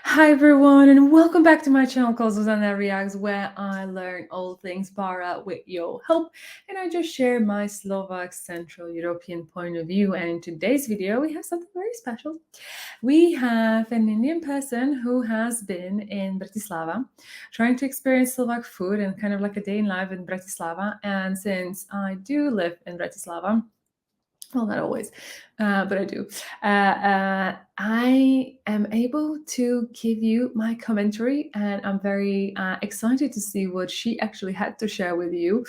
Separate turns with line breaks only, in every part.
Hi everyone, and welcome back to my channel called Zuzanareacts, where I learn all things para with your help, and I just share my Slovak Central European point of view. And in today's video, we have something very special. We have an Indian person who has been in Bratislava, trying to experience Slovak food and kind of like a day in life in Bratislava. And since I do live in Bratislava, well, not always, but I do. I am able to give you my commentary, and I'm very excited to see what she actually had to share with you.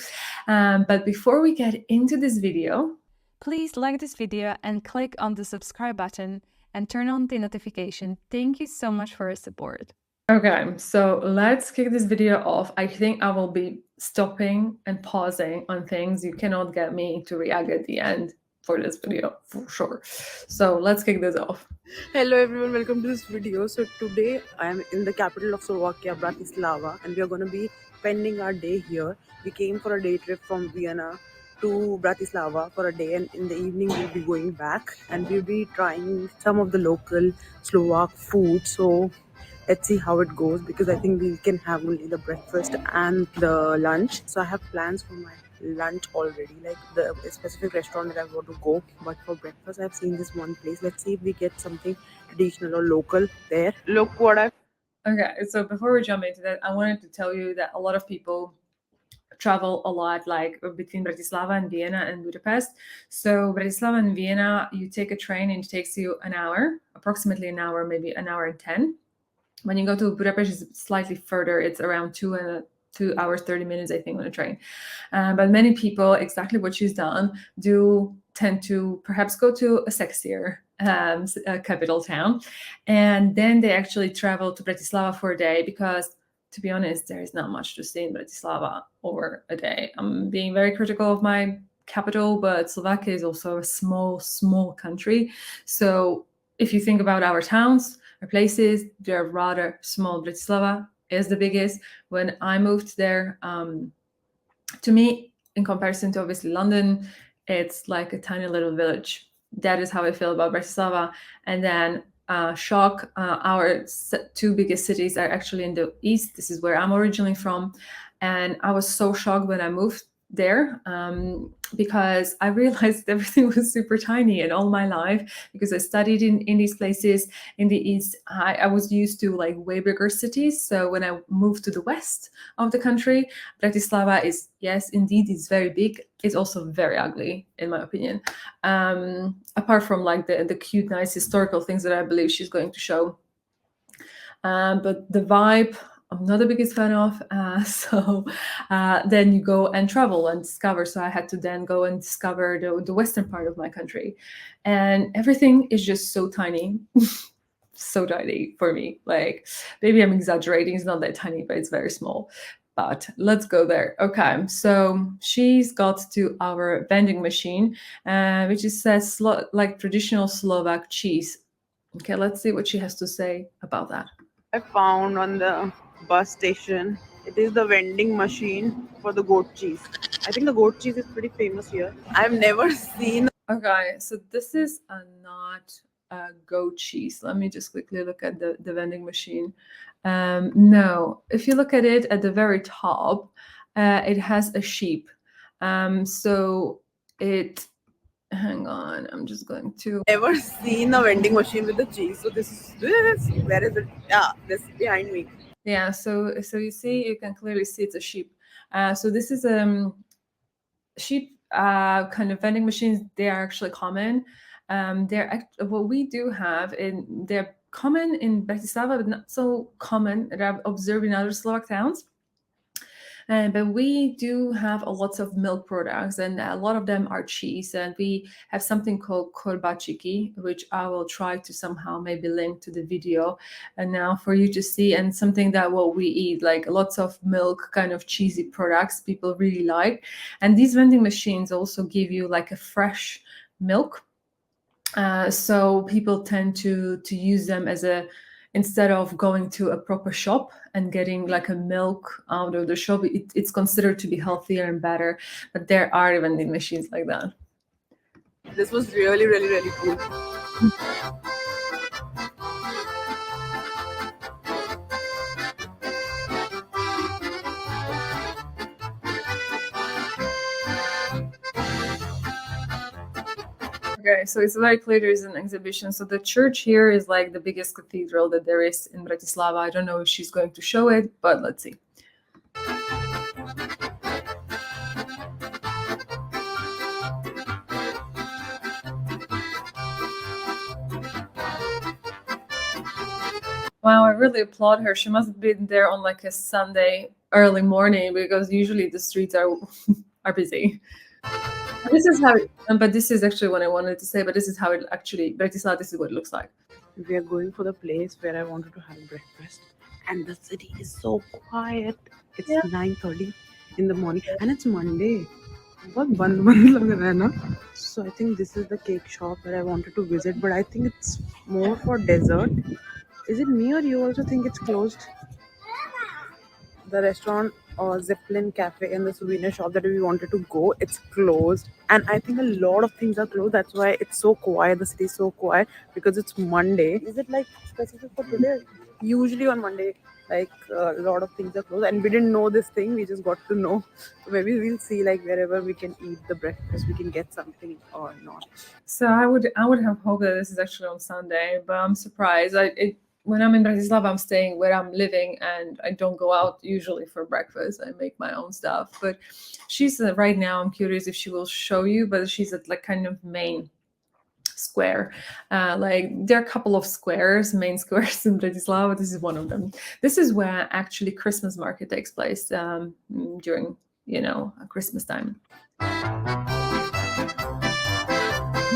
But before we get into this video,
please like this video and click on the subscribe button and turn on the notification. Thank you so much for your support.
Okay, so let's kick this video off. I think I will be stopping and pausing on things. You cannot get me to react at the end for this video, for sure. So let's kick this off.
Hello everyone, welcome to this video. So today I am in the capital of Slovakia, Bratislava, and we are going to be spending our day here. We came for a day trip from Vienna to Bratislava for a day, and in the evening we'll be going back and we'll be trying some of the local Slovak food. So let's see how it goes, because I think we can have only the breakfast and the lunch. So I have plans for my lunch already, like the specific restaurant that I want to go. But for breakfast, I've seen this one place. Let's see if we get something traditional or local there. Look what I
Okay, so before we jump into that, I wanted to tell you that a lot of people travel a lot, like between Bratislava and Vienna and Budapest. So Bratislava and Vienna, you take a train and it takes you an hour, approximately an hour, maybe an hour and 10. When you go to Budapest, it's slightly further. It's around 2 hours 30 minutes, I think, on a train. But many people, exactly what she's done, do tend to perhaps go to a sexier capital town, and then they actually travel to Bratislava for a day, because to be honest, there is not much to see in Bratislava over a day. I'm being very critical of my capital, but Slovakia is also a small country. So if you think about our towns or places, they're rather small. Bratislava is the biggest. When I moved there, to me, in comparison to obviously London, it's like a tiny little village. That is how I feel about Bratislava. And then shock, our two biggest cities are actually in the east. This is where I'm originally from. And I was so shocked when I moved there, because I realized everything was super tiny. And all my life, because I studied in these places in the east, I was used to like way bigger cities. So when I moved to the west of the country, Bratislava is, yes, indeed, it's very big. It's also very ugly, in my opinion. Apart from like the cute, nice historical things that I believe she's going to show. But the vibe, I'm not the biggest fan of. So then you go and travel and discover. So I had to then go and discover the western part of my country. And everything is just so tiny. So tiny for me. Like, maybe I'm exaggerating. It's not that tiny, but it's very small. But let's go there. Okay, so she's got to our vending machine, which is says like traditional Slovak cheese. Okay, let's see what she has to say about that.
found on the bus station. It is the vending machine for the goat cheese. I think the goat cheese is pretty famous here. I've never seen.
Okay, so this is not goat cheese. Let me just quickly look at the vending machine. No, if you look at it at the very top, it has a sheep. So it, hang on, I'm just going to.
Never seen a vending machine with the cheese. So this is where is it? Yeah, this behind me.
Yeah, so you see, you can clearly see it's a sheep. So this is sheep kind of vending machines. They are actually common. What we do have they're common in Bratislava, but not so common that I've observed in other Slovak towns. But we do have a lot of milk products, and a lot of them are cheese. And we have something called korbachiki, which I will try to somehow maybe link to the video and now for you to see. And something that what we eat, like lots of milk, kind of cheesy products, people really like. And these vending machines also give you like a fresh milk. So people tend to use them as a, instead of going to a proper shop and getting like a milk out of the shop, it's considered to be healthier and better. But there are vending machines like that.
This was really, really, really cool.
Okay, so it's very clear there is an exhibition. So the church here is like the biggest cathedral that there is in Bratislava. I don't know if she's going to show it, but let's see. Wow, I really applaud her. She must have been there on like a Sunday early morning because usually the streets are are busy. This is how it, but this is actually what I wanted to say, but this is how it actually, Bratislava, this is what it looks like.
We are going for the place where I wanted to have breakfast, and the city is so quiet. It's
Yeah.
9:30 in the morning, and it's Monday. बहुत बंद बंद लग रहा है ना? So I think this is the cake shop that I wanted to visit, but I think it's more for dessert. Is it me or you also think it's closed? The restaurant or Zeppelin Cafe and the souvenir shop that we wanted to go, it's closed. And I think a lot of things are closed. That's why it's so quiet. The city is so quiet because it's Monday. Is it like specific for today? Usually on Monday, like a lot of things are closed. And we didn't know this thing. We just got to know. So maybe we'll see like wherever we can eat the breakfast, we can get something or not.
So I would have hoped that this is actually on Sunday, but I'm surprised. When I'm in Bratislava, I'm staying where I'm living, and I don't go out usually for breakfast. I make my own stuff. But she's right now. I'm curious if she will show you, but she's at like kind of main square. Like there are a couple of squares, main squares in Bratislava. This is one of them. This is where actually Christmas market takes place during Christmas time.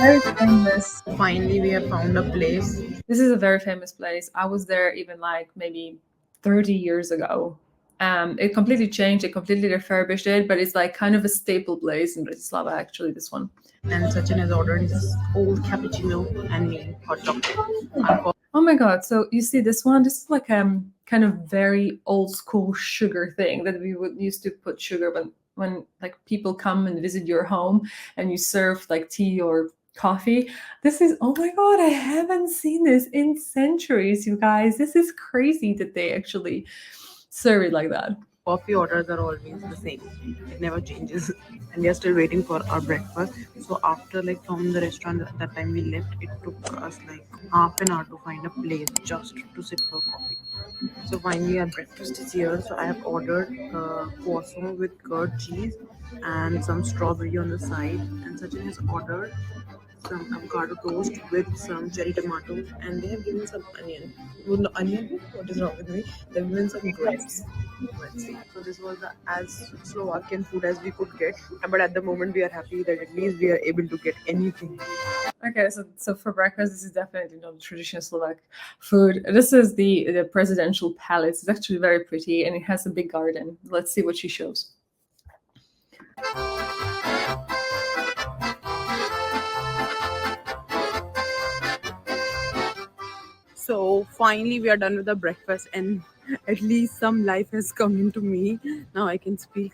Very famous.
Finally, we have found a place.
This is a very famous place. I was there even like maybe 30 years ago. It completely changed. It completely refurbished it, but it's like kind of a staple place in Bratislava, actually, this one.
And Sachin has ordered his old cappuccino and me hot chocolate.
Oh my God. So you see this one? This is like kind of very old school sugar thing that we would used to put sugar when like people come and visit your home and you serve like tea or coffee. This is, oh my God, I haven't seen this in centuries, you guys. This is crazy that they actually serve it like that.
Coffee orders are always the same. It never changes. And we are still waiting for our breakfast. So after like from the restaurant that time we left, it took us like half an hour to find a place just to sit for coffee. So finally our breakfast is here. So I have ordered croissant with curd cheese and some strawberry on the side. And Sachin has ordered some avocado toast with some cherry tomatoes, and they have given some onion. Well, no, onion? What is wrong with me? They've given some grapes. Let's see. So this was as Slovakian food as we could get, but at the moment we are happy that at least we are able to get anything.
Okay, so for breakfast, this is definitely not traditional Slovak food. This is the presidential palace. It's actually very pretty, and it has a big garden. Let's see what she shows.
So finally we are done with the breakfast, and at least some life has come into me. Now I can speak.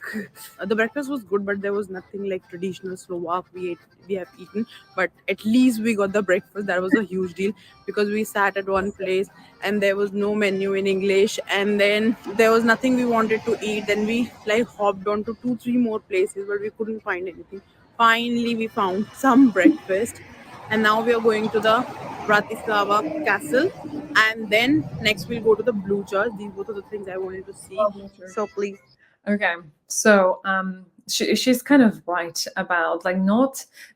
The breakfast was good, but there was nothing like traditional Slovak we have eaten. But at least we got the breakfast. That was a huge deal because we sat at one place and there was no menu in English, and then there was nothing we wanted to eat. Then we like hopped on to 2-3 more places, but we couldn't find anything. Finally we found some breakfast, and now we are going to the Bratislava castle, and then next we'll go to the Blue Church. These both are the things I wanted to see. So please.
Okay, so she's kind of right about like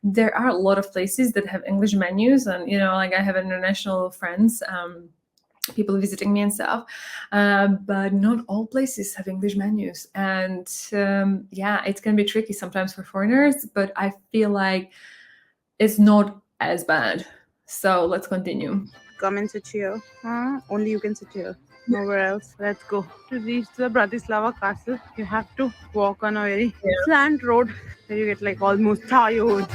there are a lot of places that have English menus, and like I have international friends, people visiting me and stuff, but not all places have English menus, and yeah, it can be tricky sometimes for foreigners, but I feel like it's not as bad. So let's continue.
Come and sit here. Only you can sit here. Nowhere else. Let's go. To reach the Bratislava castle, you have to walk on a very slant road where you get like almost tired.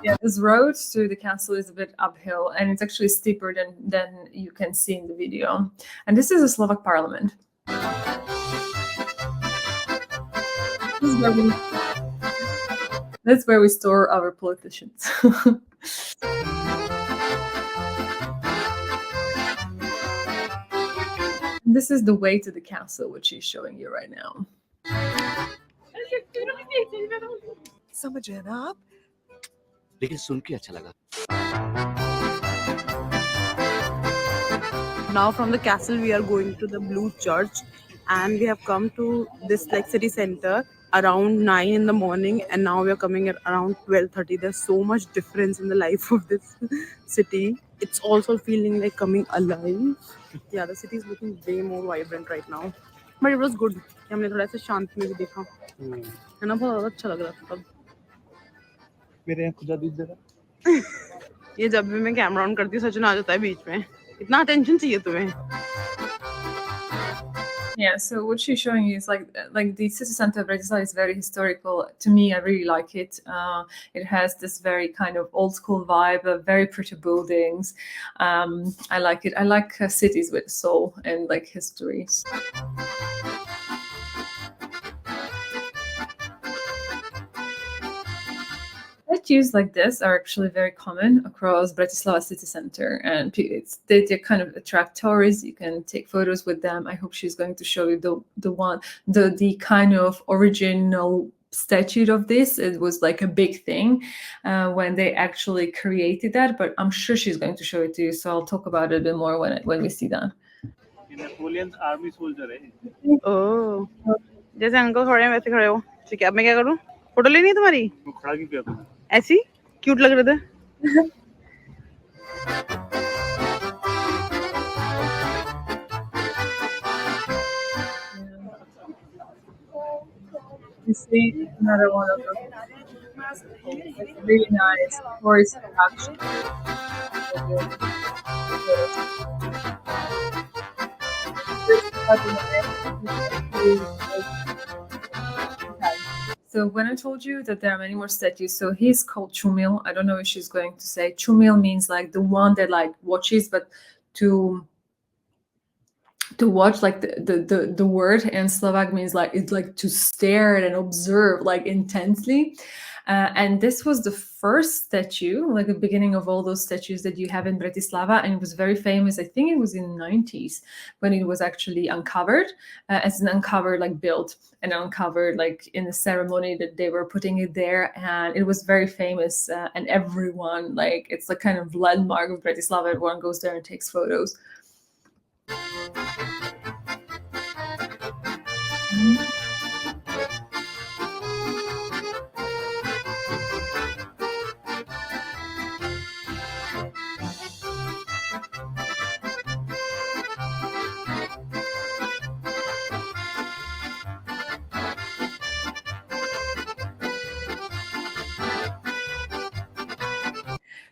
Yeah, this road to the castle is a bit uphill, and it's actually steeper than you can see in the video. And this is a Slovak parliament. That's where we store our politicians. This is the way to the castle, which she's showing you right now.
Summa up. लेकिन सुन के अच्छा लगा।
Now from the castle we are going to the blue church, and we have come to this like city center around 9 in the morning, and now we are coming at around 12:30. There's so much difference in the life of this city. It's also feeling like coming alive. Yeah, the city is looking way more vibrant right now, but it was good कि हमने थोड़ा सा शांत में भी देखा है ना, बहुत अच्छा लग रहा था तब।
मेरे यहाँ खुदा दूध दे रहा।
ये जब भी मैं कैमरा ऑन करती हूँ सचिन आ जाता है बीच में, इतना अटेंशन चाहिए तुम्हें।
Yeah, so what she's showing you is like the city center of Bratislava is very historical. To me, I really like it. It has this very kind of old school vibe, very pretty buildings. I like it. I like cities with soul and like histories. Statues like this are actually very common across Bratislava city center, and they kind of attract tourists. You can take photos with them. I hope she's going to show you the kind of original statue of this. It was like a big thing when they actually created that, but I'm sure she's going to show it to you. So I'll talk about it a bit more when we see that.
Napoleon army soldier है।
ओह, जैसे uncle खड़े हैं वैसे खड़े हो। ठीक है, अब मैं क्या करूँ? फोटो लेनी है तुम्हारी?
वो खड़ा क्यों किया तुमने?
ऐसी क्यूट लग रहे थे।
You see another one of them. It's really nice tourist attraction. So when I told you that there are many more statues, so he's called Chumil. I don't know if she's going to say Chumil means like the one that like watches, but to watch like the word in Slovak means like it's like to stare and observe like intensely. And this was the first statue, like the beginning of all those statues that you have in Bratislava, and it was very famous. I think it was in the 90s when it was actually uncovered as an uncovered like built and uncovered like in the ceremony that they were putting it there, and it was very famous. And everyone like it's like kind of landmark of Bratislava. Everyone goes there and takes photos.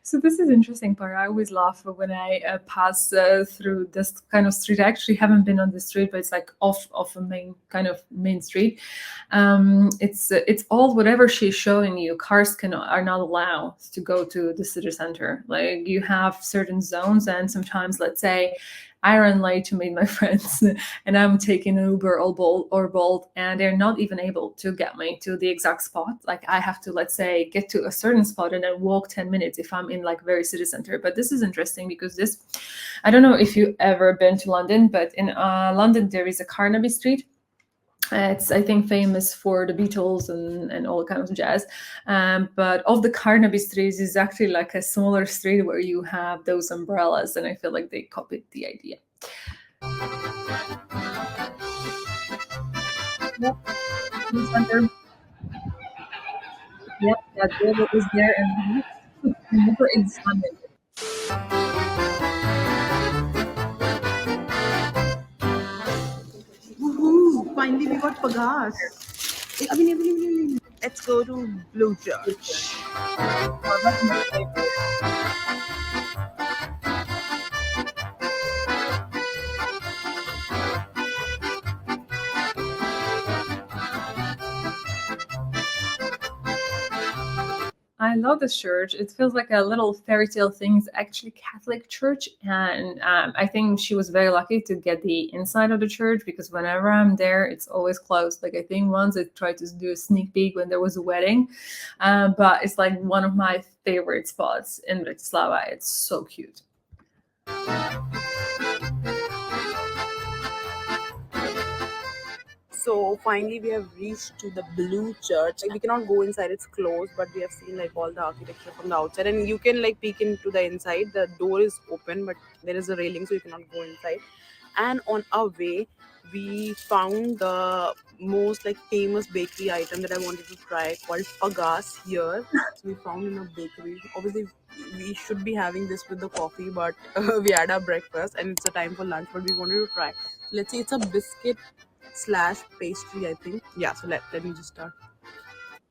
So this is interesting part. I always laugh when I pass through this kind of street. I actually haven't been on the street, but it's like off a main street. It's all whatever she's showing you. Cars are not allowed to go to the city center. Like you have certain zones, and sometimes, let's say, I run late to meet my friends and I'm taking an Uber or Bolt, and they're not even able to get me to the exact spot. Like I have to, let's say, get to a certain spot and then walk 10 minutes if I'm in like very city center. But this is interesting because I don't know if you've ever been to London, but in London there is a Carnaby Street. It's, I think, famous for the Beatles and all kinds of jazz. But of the Carnaby streets is actually like a smaller street where you have those umbrellas, and I feel like they copied the idea. Yep. Center. Yep, that building is there, and never examined.
Finally, we got pagas. Let's go to Blue Church.
Oh, that's my favorite. I love this church. It feels like a little fairy tale thing. It's actually Catholic church, and I think she was very lucky to get the inside of the church, because whenever I'm there, it's always closed. Like I think once I tried to do a sneak peek when there was a wedding, but it's like one of my favorite spots in Bratislava. It's so cute.
So finally we have reached to the blue church. Like, we cannot go inside, it's closed, but we have seen like all the architecture from the outside, and you can like peek into the inside. The door is open, but there is a railing, so you cannot go inside. And on our way, we found the most like famous bakery item that I wanted to try, called pagas here. So we found in a bakery. Obviously, we should be having this with the coffee, but we had our breakfast and it's a time for lunch. But we wanted to try. So let's see. It's a biscuit slash pastry, I think. Yeah. So let me just start.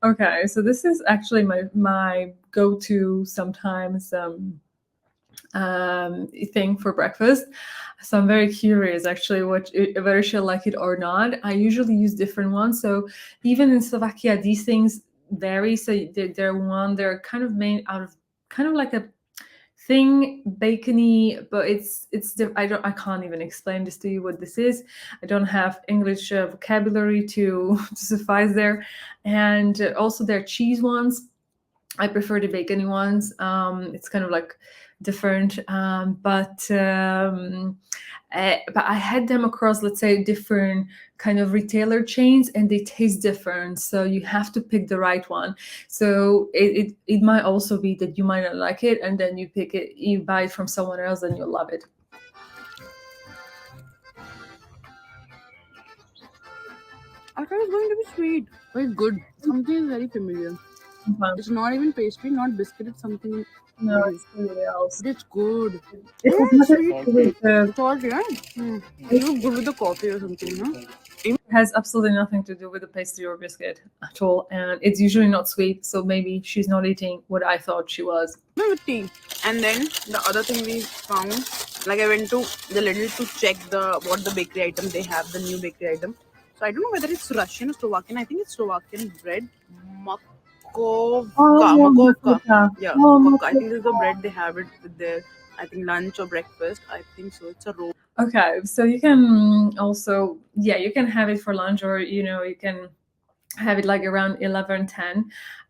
Okay, so this is actually my go-to sometimes thing for breakfast. So I'm very curious actually whether she'll like it or not. I usually use different ones. So even in Slovakia, these things vary. So they're kind of made out of kind of like a thing bacony, but I can't even explain this to you what this is. I don't have English vocabulary to suffice there. And also there are cheese ones. I prefer the bacony ones. It's kind of like different, but I had them across, let's say, different kind of retailer chains, and they taste different. So you have to pick the right one. So it might also be that you might not like it, and then you buy it from someone else, and you'll love it.
I thought it was going to be sweet. Very good. Something is very familiar. It's not even pastry, not biscuit. It's something.
No, it's something else.
It's good.
It has nothing to do with the
Salty, right? It looks good with the coffee or something, huh?
It has absolutely nothing to do with the pastry or biscuit at all, and it's usually not sweet, so maybe she's not eating what I thought she was.
With tea. And then the other thing we found, like I went to the Lidl to check what the bakery item they have, the new bakery item. So I don't know whether it's Russian or Slovakian. I think it's Slovakian bread. Makovka. Yeah, makovka. I think this is the bread they have it with their, I think, lunch or breakfast. I think so. It's a roll.
Okay, so you can also, you can have it for lunch, or you can have it like around 11:10.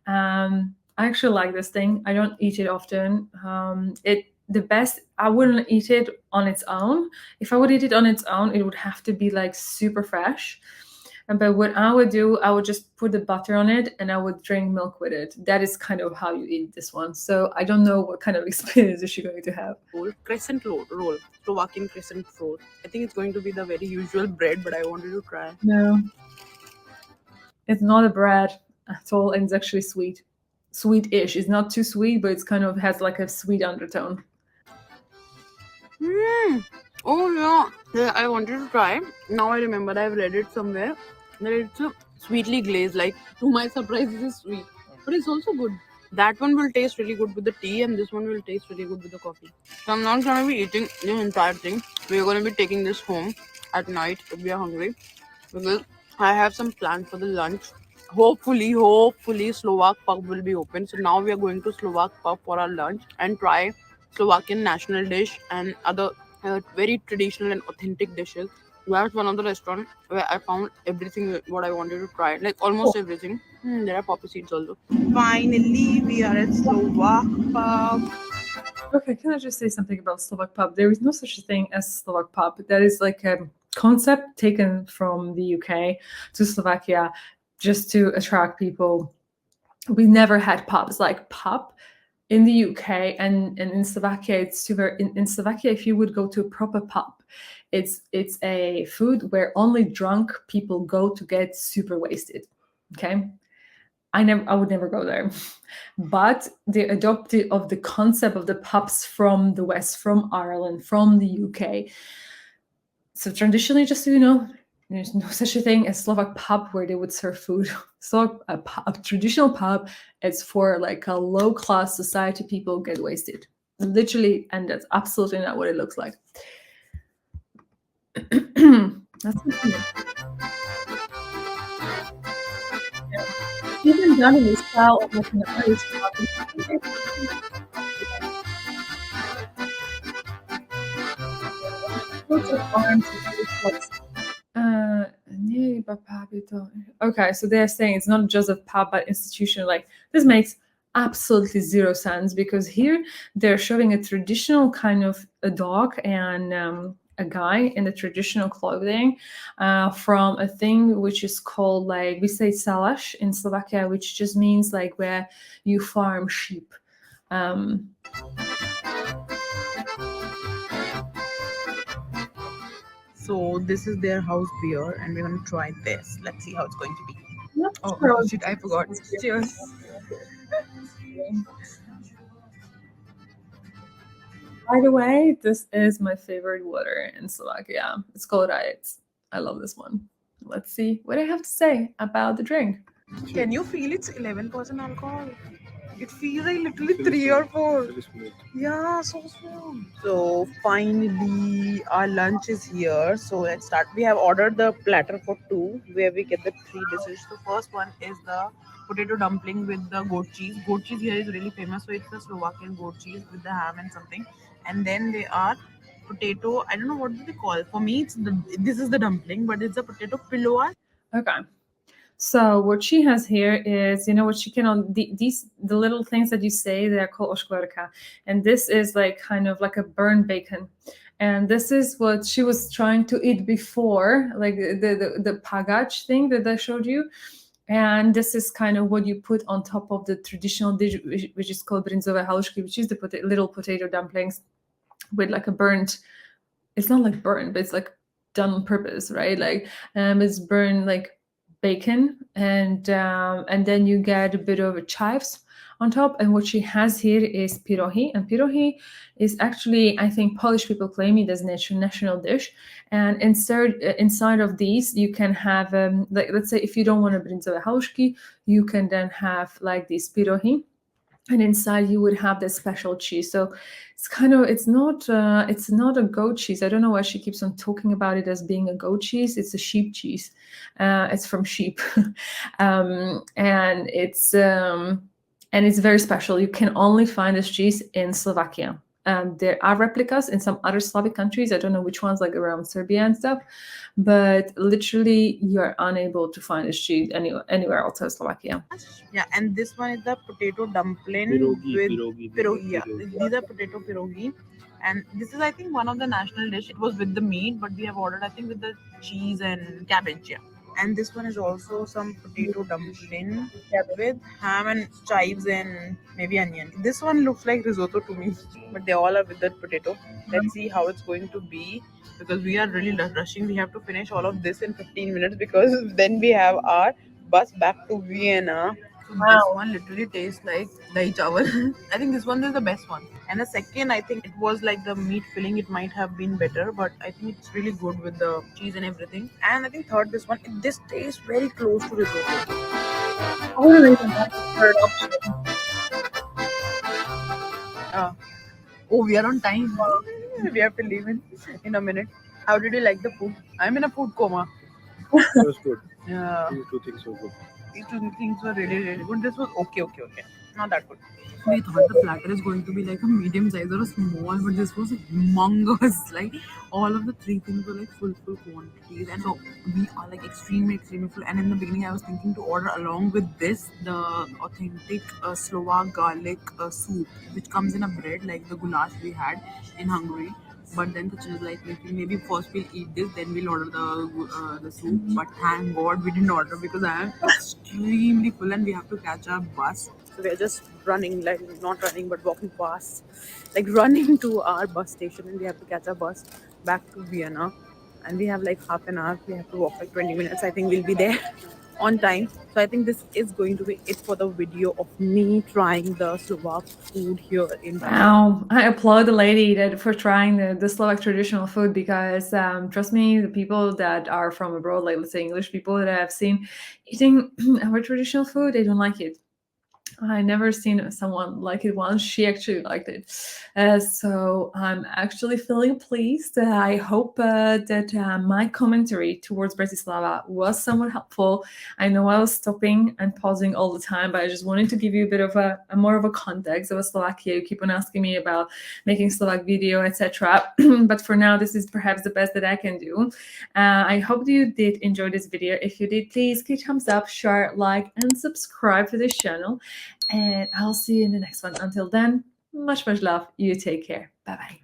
I actually like this thing. I don't eat it often. I wouldn't eat it on its own. If I would eat it on its own, it would have to be like super fresh. But what I would do, I would just put the butter on it and I would drink milk with it. That is kind of how you eat this one. So I don't know what kind of experience is she going to have.
Crescent roll, Slovakian crescent roll. I think it's going to be the very usual bread, but I wanted to try.
No, it's not a bread at all, and it's actually sweet-ish. It's not too sweet, but it's kind of has like a sweet undertone.
Oh yeah, I wanted to try. Now I remember, I've read it somewhere that it's sweetly glazed. Like, to my surprise, it is sweet, but it's also good. That one will taste really good with the tea, and this one will taste really good with the coffee. So I'm not gonna be eating the entire thing. We're gonna be taking this home at night if we are hungry, because I have some plans for the lunch. Hopefully Slovak pub will be open. So now we are going to Slovak pub for our lunch and try Slovakian national dish and other very traditional and authentic dishes. That's one of the restaurants where I found everything what I wanted to try, like almost everything. There are poppy seeds also. Finally, we are at Slovak pub.
Okay, can I just say something about Slovak pub? There is no such a thing as Slovak pub. That is like a concept taken from the UK to Slovakia just to attract people. We never had pubs like pub in the UK and in Slovakia. It's super. In Slovakia, if you would go to a proper pub, it's a food where only drunk people go to get super wasted. Okay. I would never go there, but they adopted of the concept of the pubs from the West, from Ireland, from the UK. So traditionally, just so you know, there's no such a thing as Slovak pub where they would serve food. So a traditional pub, it's for like a low-class society people get wasted. Literally, and that's absolutely not what it looks like. That's even done in the style of like an Irish pub. Okay, so they're saying it's not just a pub but institution. Like, this makes absolutely zero sense, because here they're showing a traditional kind of a dog, and a guy in the traditional clothing from a thing which is called, like, we say salash in Slovakia, which just means like where you farm sheep.
So this is their house beer, and we're gonna try this. Let's see how it's going to be.
Not
Oh
sure.
shit! I forgot. Cheers.
By the way, this is my favorite water in Slovakia. It's called Zuzanareacts. I love this one. Let's see what I have to say about the drink.
Can you feel it's 11% alcohol? It feels like literally 3 or 4. Yeah, so smooth. So finally, our lunch is here. So let's start. We have ordered the platter for 2, where we get the 3 dishes. The first one is the potato dumpling with the goat cheese. Goat cheese here is really famous, so it's the Slovakian goat cheese with the ham and something. And then they are potato. I don't know what do they call. For me, it's this is the dumpling, but it's a potato piloa.
Okay. So what she has here is, you know, what she can on the little things that you say, they're called oshkvarka, and this is like kind of like a burnt bacon, and this is what she was trying to eat before, like the pagach thing that I showed you, and this is kind of what you put on top of the traditional dish, which is called brinzové halušky, which is the little potato dumplings with like a burnt. It's not like burnt, but it's like done on purpose, right? Like it's burnt like bacon, and then you get a bit of chives on top. And what she has here is pierogi, and pierogi is actually, I think, Polish people claim it as national dish. And inside of these, you can have like, let's say if you don't want a brinzové halušky, you can then have like these pierogi, and inside you would have this special cheese. So it's kind of, it's not a goat cheese. I don't know why she keeps on talking about it as being a goat cheese. It's a sheep cheese. It's from sheep. And it's very special. You can only find this cheese in Slovakia. There are replicas in some other Slavic countries. I don't know which ones, like around Serbia and stuff, but literally you're unable to find this cheese anywhere outside Slovakia.
Yeah, and this one is the potato dumpling with pierogi. Yeah, these are potato pierogi, and this is, I think, one of the national dish. It was with the meat, but we have ordered, I think, with the cheese and cabbage. Yeah, and this one is also some potato dumpling with ham and chives and maybe onion. This one looks like risotto to me, but they all are with that potato. Let's see how it's going to be, because we are really rushing. We have to finish all of this in 15 minutes because then we have our bus back to Vienna. So this one literally tastes like dahi chawal. I think this one is the best one. And the second, I think it was like the meat filling. It might have been better, but I think it's really good with the cheese and everything. And I think third, this one, this tastes very close to risotto.
Third option.
Oh, we are on time. We have to leave in a minute. How did you like the food? I'm in a food coma.
That was good.
Yeah.
These 2 things were good.
These 2 things were really good. This was okay. Not that good. We thought the platter is going to be like a medium size or a small, but this was humongous. Like all of the 3 things were like full quantities, and so we are like extremely full. And in the beginning, I was thinking to order along with this the authentic Slovak garlic soup, which comes in a bread like the goulash we had in Hungary. But then the is like, maybe first we'll eat this, then we'll order the soup. But thank God we didn't order, because I am extremely full and we have to catch our bus. So we're just running, like not running but walking fast, like running to our bus station, and we have to catch our bus back to Vienna. And we have like half an hour. We have to walk like 20 minutes. I think we'll be there on time. So I think this is going to be it for the video of me trying the Slovak food here in
Wow, I applaud the lady for trying the Slovak traditional food, because trust me, the people that are from abroad, like let's say English people that I have seen eating our traditional food, they don't like it. I never seen someone like it once. She actually liked it. So I'm actually feeling pleased. I hope that my commentary towards Bratislava was somewhat helpful. I know I was stopping and pausing all the time, but I just wanted to give you a bit of a more of a context of Slovakia. You keep on asking me about making Slovak video, etc. But for now, this is perhaps the best that I can do. I hope you did enjoy this video. If you did, please give a thumbs up, share, like, and subscribe to this channel. And I'll see you in the next one. Until then, much love. You take care. Bye-bye.